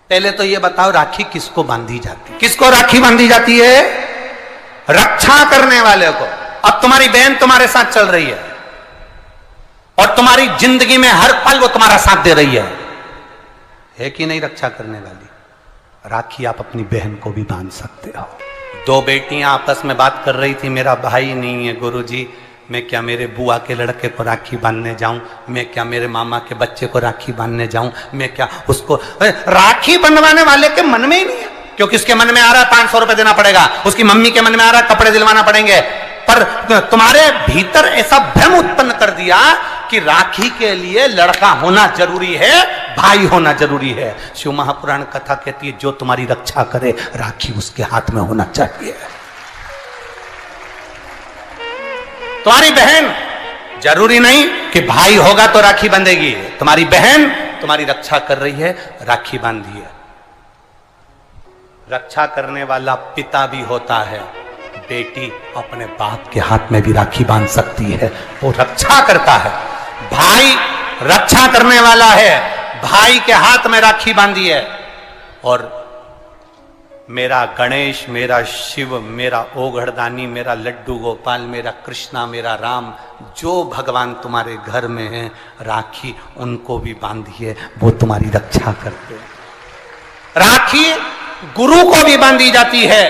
पहले तो ये बताओ राखी किसको बांधी जाती है? किसको राखी बांधी जाती है? रक्षा करने वाले को। अब तुम्हारी बहन तुम्हारे साथ चल रही है और तुम्हारी जिंदगी में हर पल वो तुम्हारा साथ दे रही है कि नहीं? रक्षा करने वाली राखी आप अपनी बहन को भी बांध सकते हो। दो बेटियां आपस में बात कर रही थी, मेरा भाई नहीं है गुरुजी, मैं क्या मेरे बुआ के लड़के को राखी बांधने जाऊं? मैं क्या मेरे मामा के बच्चे को राखी बांधने जाऊं? मैं क्या उसको? राखी बंधवाने वाले के मन में ही नहीं है, क्योंकि उसके मन में आ रहा है 500 रुपए देना पड़ेगा, उसकी मम्मी के मन में आ रहा है कपड़े दिलवाना पड़ेंगे। पर तुम्हारे भीतर ऐसा भ्रम उत्पन्न कर दिया कि राखी के लिए लड़का होना जरूरी है, भाई होना जरूरी है। शिव महापुराण कथा कहती है जो तुम्हारी रक्षा करे राखी उसके हाथ में होना चाहिए। तुम्हारी बहन जरूरी नहीं कि भाई होगा तो राखी बंधेगी, तुम्हारी बहन तुम्हारी रक्षा कर रही है, राखी बांधिए। रक्षा करने वाला पिता भी होता है, बेटी अपने बाप के हाथ में भी राखी बांध सकती है, वो रक्षा करता है। भाई रक्षा करने वाला है, भाई के हाथ में राखी बांधी है। और मेरा गणेश, मेरा शिव, मेरा ओघड़दानी, मेरा लड्डू गोपाल, मेरा कृष्णा, मेरा राम, जो भगवान तुम्हारे घर में है, राखी उनको भी बांधिए, वो तुम्हारी रक्षा करते हैं। राखी गुरु को भी बांधी जाती है,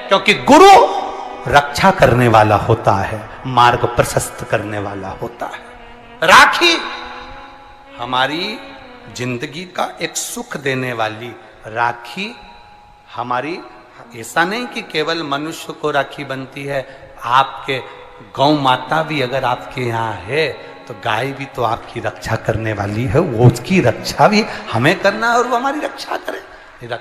क्योंकि गुरु रक्षा करने वाला होता है, मार्ग प्रशस्त करने वाला होता है। राखी हमारी जिंदगी का एक सुख देने वाली, राखी हमारी, ऐसा नहीं कि केवल मनुष्य को राखी बनती है, आपके गौ माता भी अगर आपके यहाँ है तो गाय भी तो आपकी रक्षा करने वाली है, वो उसकी रक्षा भी हमें करना है और वो हमारी रक्षा करे।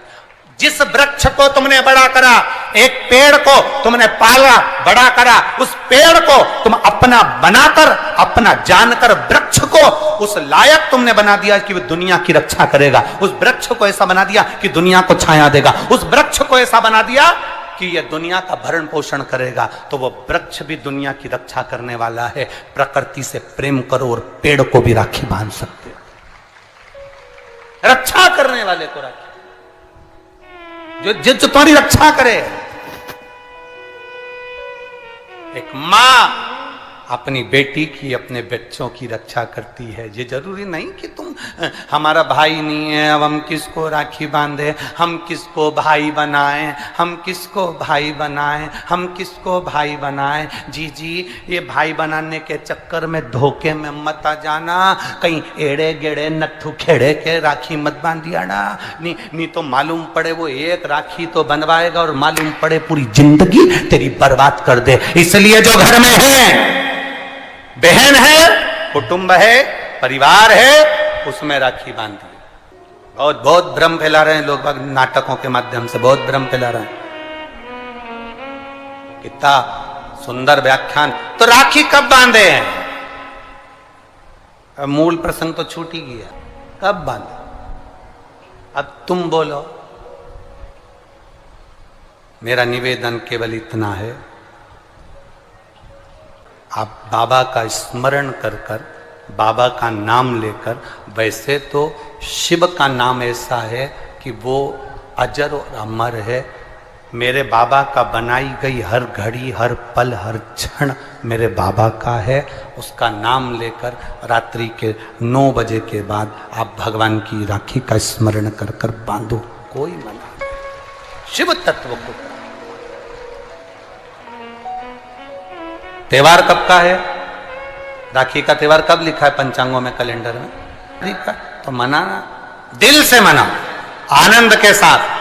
जिस वृक्ष को तुमने बड़ा करा, एक पेड़ को तुमने पाला बड़ा करा, उस पेड़ को तुम अपना बनाकर, अपना जानकर वृक्ष को उस लायक तुमने बना दिया कि वो दुनिया की रक्षा करेगा। उस वृक्ष को ऐसा बना दिया कि दुनिया को छाया देगा। उस वृक्ष को ऐसा बना दिया कि यह दुनिया का भरण पोषण करेगा। तो वो वृक्ष भी दुनिया की रक्षा करने वाला है। प्रकृति से प्रेम करो और पेड़ को भी राखी बांध सकते हो, रक्षा करने वाले को राखी, जो तुम्हारी रक्षा करे। एक मां अपनी बेटी की, अपने बच्चों की रक्षा करती है। ये जरूरी नहीं कि तुम हमारा भाई नहीं है, अब हम किसको राखी बांधे, हम किसको भाई बनाएं, हम किसको भाई बनाएं, हम किसको भाई बनाएं। जी ये भाई बनाने के चक्कर में धोखे में मत आ जाना, कहीं एड़े गेड़े नट्ठू खेड़े के राखी मत बांधिया ना, नहीं तो मालूम पड़े वो एक राखी तो बनवाएगा और मालूम पड़े पूरी जिंदगी तेरी बर्बाद कर दे। इसलिए जो घर में है, बहन है, कुटुंब है, परिवार है, उसमें राखी बांधिए। बहुत भ्रम फैला रहे हैं लोग बाग, नाटकों के माध्यम से बहुत भ्रम फैला रहे हैं। कितना सुंदर व्याख्यान। तो राखी कब बांधे हैं? अब मूल प्रसंग तो छूट ही गया, कब बांधे? अब तुम बोलो। मेरा निवेदन केवल इतना है, आप बाबा का स्मरण कर कर, बाबा का नाम लेकर, वैसे तो शिव का नाम ऐसा है कि वो अजर और अमर है। मेरे बाबा का बनाई गई हर घड़ी, हर पल, हर क्षण मेरे बाबा का है। उसका नाम लेकर रात्रि के 9 बजे के बाद आप भगवान की राखी का स्मरण कर कर बांधो, कोई मना नहीं। शिव तत्व को। त्योहार कब का है? राखी का त्योहार कब लिखा है पंचांगों में, कैलेंडर में? लिखा तो मनाना, दिल से मनाओ, आनंद के साथ।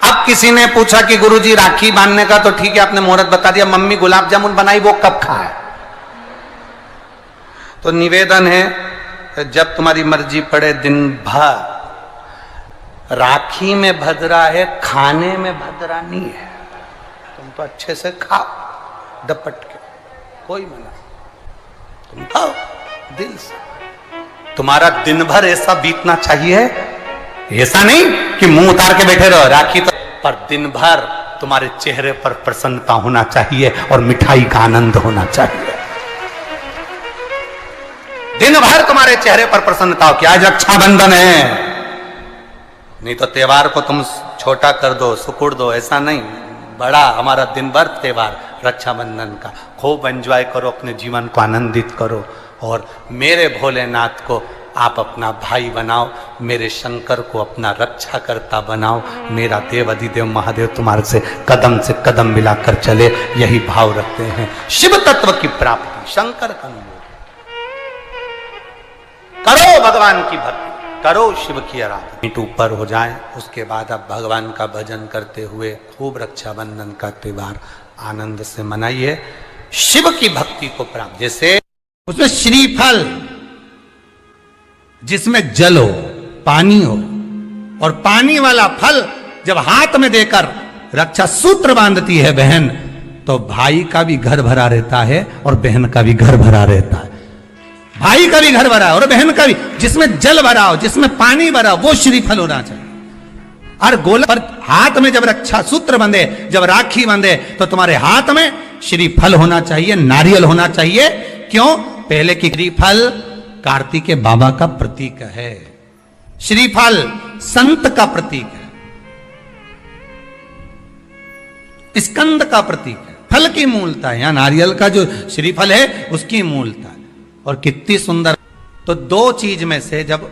अब किसी ने पूछा कि गुरुजी राखी बांधने का तो ठीक है, आपने मुहूर्त बता दिया, मम्मी गुलाब जामुन बनाई, वो कब खाए? तो निवेदन है, जब तुम्हारी मर्जी पड़े दिन भर। राखी में भद्रा है, खाने में भद्रा नहीं है। तुम तो अच्छे से खाओ दपट के, कोई मना, तुम खाओ दिल से। तुम्हारा दिन भर ऐसा बीतना चाहिए, ऐसा नहीं कि मुंह उतार के बैठे रहो। राखी तो पर दिन भर तुम्हारे चेहरे पर प्रसन्नता होना चाहिए और मिठाई का आनंद होना चाहिए। दिन भर तुम्हारे चेहरे पर प्रसन्नता हो कि आज रक्षाबंधन है, नहीं तो त्योहार को तुम छोटा कर दो, सुकुड़ दो, ऐसा नहीं। बड़ा हमारा दिन भर त्योहार रक्षाबंधन का, खूब एंजॉय करो, अपने जीवन को आनंदित करो। और मेरे भोलेनाथ को आप अपना भाई बनाओ, मेरे शंकर को अपना रक्षा करता बनाओ। मेरा देव अधिदेव महादेव तुम्हारे से कदम मिलाकर चले, यही भाव रखते हैं। शिव तत्व की प्राप्ति, शंकर का अनुभव करो, भगवान की भक्ति करो, शिव की आराधना। मीट ऊपर हो जाए, उसके बाद आप भगवान का भजन करते हुए खूब रक्षाबंधन का त्योहार आनंद से मनाइए। शिव की भक्ति को प्राप्त, जैसे उसमें श्रीफल, जिसमें जल हो, पानी हो, और पानी वाला फल जब हाथ में देकर रक्षा सूत्र बांधती है बहन, तो भाई का भी घर भरा रहता है और बहन का भी घर भरा रहता है। भाई का भी घर भरा और बहन का भी, जिसमें जल भरा हो, जिसमें पानी भरा हो, वो श्रीफल होना चाहिए। और गोला पर हाथ में जब रक्षा सूत्र बंधे, जब राखी बंधे, तो तुम्हारे हाथ में श्रीफल होना चाहिए, नारियल होना चाहिए। क्यों? पहले की श्रीफल कार्तिकेय बाबा का प्रतीक है, श्रीफल संत का प्रतीक है, स्कंद का प्रतीक है। फल की मूलता है, यहां नारियल का जो श्रीफल है उसकी मूलता है। और कितनी सुंदर। तो दो चीज में से जब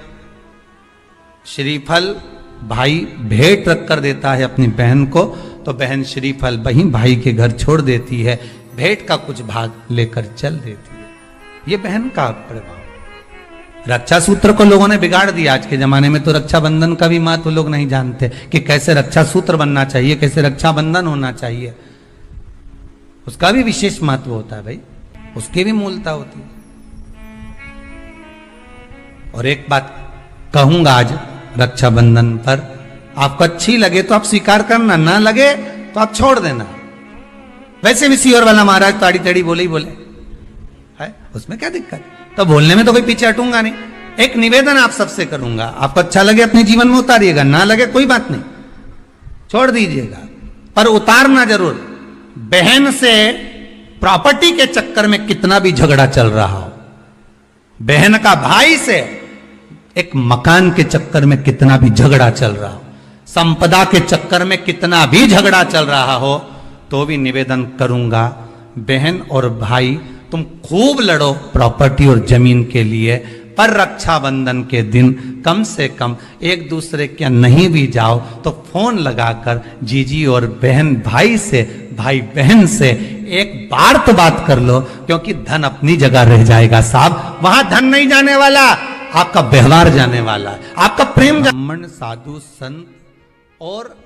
श्रीफल भाई भेंट रख कर देता है अपनी बहन को, तो बहन श्रीफल वहीं भाई के घर छोड़ देती है, भेंट का कुछ भाग लेकर चल देती है। ये बहन का प्रभाव। रक्षा सूत्र को लोगों ने बिगाड़ दिया। आज के जमाने में तो रक्षाबंधन का भी महत्व लोग नहीं जानते कि कैसे रक्षा सूत्र बनना चाहिए, कैसे रक्षाबंधन होना चाहिए। उसका भी विशेष महत्व होता है भाई, उसकी भी मूलता होती है। और एक बात कहूंगा आज रक्षाबंधन पर, आपको अच्छी लगे तो आप स्वीकार करना, ना लगे तो आप छोड़ देना। वैसे भी सीहोर वाला महाराज ताड़ी ताड़ी बोले ही बोले है, उसमें क्या दिक्कत? तो बोलने में तो कोई पीछे हटूंगा नहीं। एक निवेदन आप सबसे करूंगा, आपको अच्छा लगे अपने जीवन में उतारिएगा, ना लगे कोई बात नहीं, छोड़ दीजिएगा, पर उतारना जरूर। बहन से प्रॉपर्टी के चक्कर में कितना भी झगड़ा चल रहा हो, बहन का भाई से एक मकान के चक्कर में कितना भी झगड़ा चल रहा हो, संपदा के चक्कर में कितना भी झगड़ा चल रहा हो, तो भी निवेदन करूंगा, बहन और भाई तुम खूब लड़ो प्रॉपर्टी और जमीन के लिए, पर रक्षाबंधन के दिन कम से कम एक दूसरे के नहीं भी जाओ तो फोन लगाकर जीजी और बहन भाई से, भाई बहन से एक बार तो बात कर लो, क्योंकि धन अपनी जगह रह जाएगा साहब, वहां धन नहीं जाने वाला, आपका व्यवहार जाने वाला है, आपका प्रेम। ब्राह्मण, साधु, संत और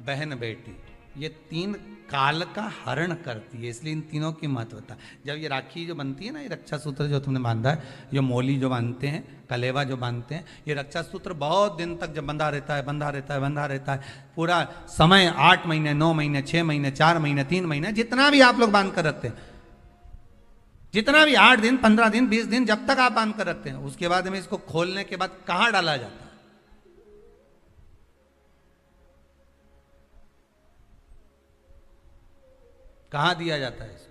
बहन बेटी, ये तीन काल का हरण करती है, इसलिए इन तीनों की महत्वता। जब ये राखी जो बनती है ना, ये रक्षा सूत्र जो तुमने बांधा है, जो मोली जो बांधते हैं, कलेवा जो बांधते हैं, ये रक्षा सूत्र बहुत दिन तक जब बंधा रहता है, बंधा रहता है, बंधा रहता है, पूरा समय 8 महीने, 9 महीने, 6 महीने, 4 महीने, 3 महीने, जितना भी आप लोग बांध कर रखते हैं, जितना भी 8 दिन, 15 दिन, 20 दिन, जब तक आप बांध कर रखते हैं, उसके बाद में इसको खोलने के बाद कहां डाला जाता है? कहां दिया जाता है इसको?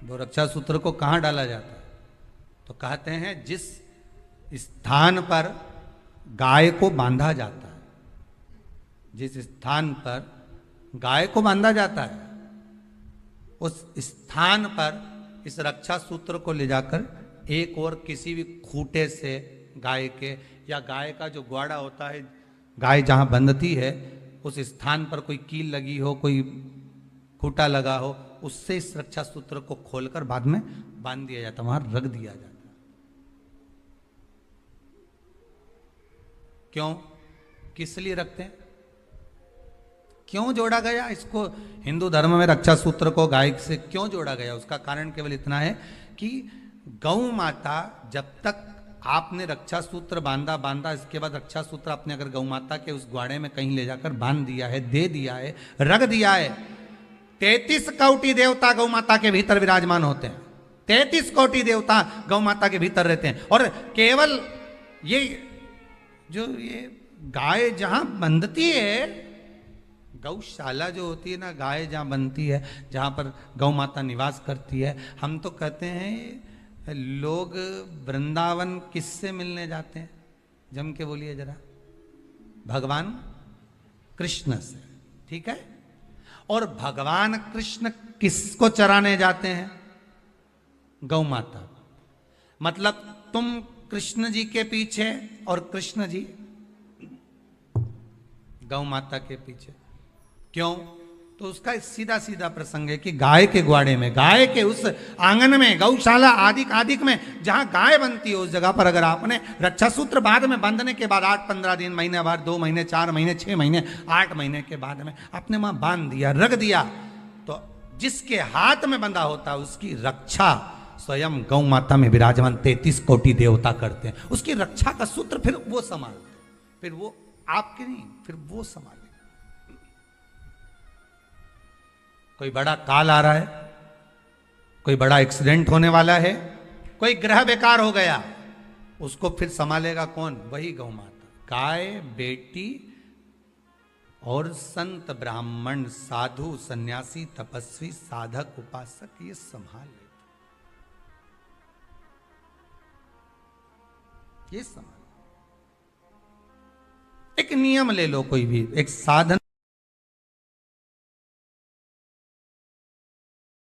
वो रक्षा सूत्र को कहां डाला जाता है? तो कहते हैं जिस स्थान पर गाय को बांधा जाता है, जिस स्थान पर गाय को बांधा जाता है, उस स्थान पर इस रक्षा सूत्र को ले जाकर एक और किसी भी खूंटे से गाय के, या गाय का जो ग्वाड़ा होता है, गाय जहां बंधती है, उस स्थान पर कोई कील लगी हो, कोई खूंटा लगा हो, उससे इस रक्षा सूत्र को खोलकर बाद में बांध दिया जाता, वहां रख दिया जाता। क्यों, किस लिए रखते हैं, क्यों जोड़ा गया इसको? हिंदू धर्म में रक्षा सूत्र को गाय से क्यों जोड़ा गया? उसका कारण केवल इतना है कि गौ माता, जब तक आपने रक्षा सूत्र बांधा, इसके बाद रक्षा सूत्र आपने अगर गौ माता के उस ग्वाड़े में कहीं ले जाकर बांध दिया है, दे दिया है, रख दिया है, 33 कोटि देवता गौ माता के भीतर विराजमान होते हैं, 33 कोटि देवता गौ माता के भीतर रहते हैं। और केवल ये जो ये गाय जहां बंधती है, गौशाला जो होती है ना, गाय जहां बनती है, जहां पर गौ माता निवास करती है, हम तो कहते हैं लोग वृंदावन किससे मिलने जाते हैं? जम के बोलिए जरा। भगवान कृष्ण से, ठीक है। और भगवान कृष्ण किसको चराने जाते हैं? गौ माता। मतलब तुम कृष्ण जी के पीछे और कृष्ण जी गौ माता के पीछे। क्यों? तो उसका सीधा सीधा प्रसंग है कि गाय के ग्वाड़े में, गाय के उस आंगन में, गौशाला आदि में जहां गाय बनती है, उस जगह पर अगर आपने रक्षा सूत्र बाद में बांधने के बाद 8-15 दिन, महीने बाद, 2 महीने, 4 महीने, 6 महीने, 8 महीने के बाद में आपने वहां बांध दिया, रख दिया, तो जिसके हाथ में बंधा होता है उसकी रक्षा स्वयं गौ माता में विराजमान 33 कोटि देवता करते हैं। उसकी रक्षा का सूत्र फिर वो संभालते, फिर वो आपके नहीं, फिर वो संभाले। कोई बड़ा काल आ रहा है, कोई बड़ा एक्सीडेंट होने वाला है, कोई ग्रह बेकार हो गया, उसको फिर संभालेगा कौन? वही गौ माता। गाय, बेटी और संत, ब्राह्मण, साधु, सन्यासी, तपस्वी, साधक, उपासक ये संभाल लेते, ये संभाल। एक नियम ले लो, कोई भी एक साधन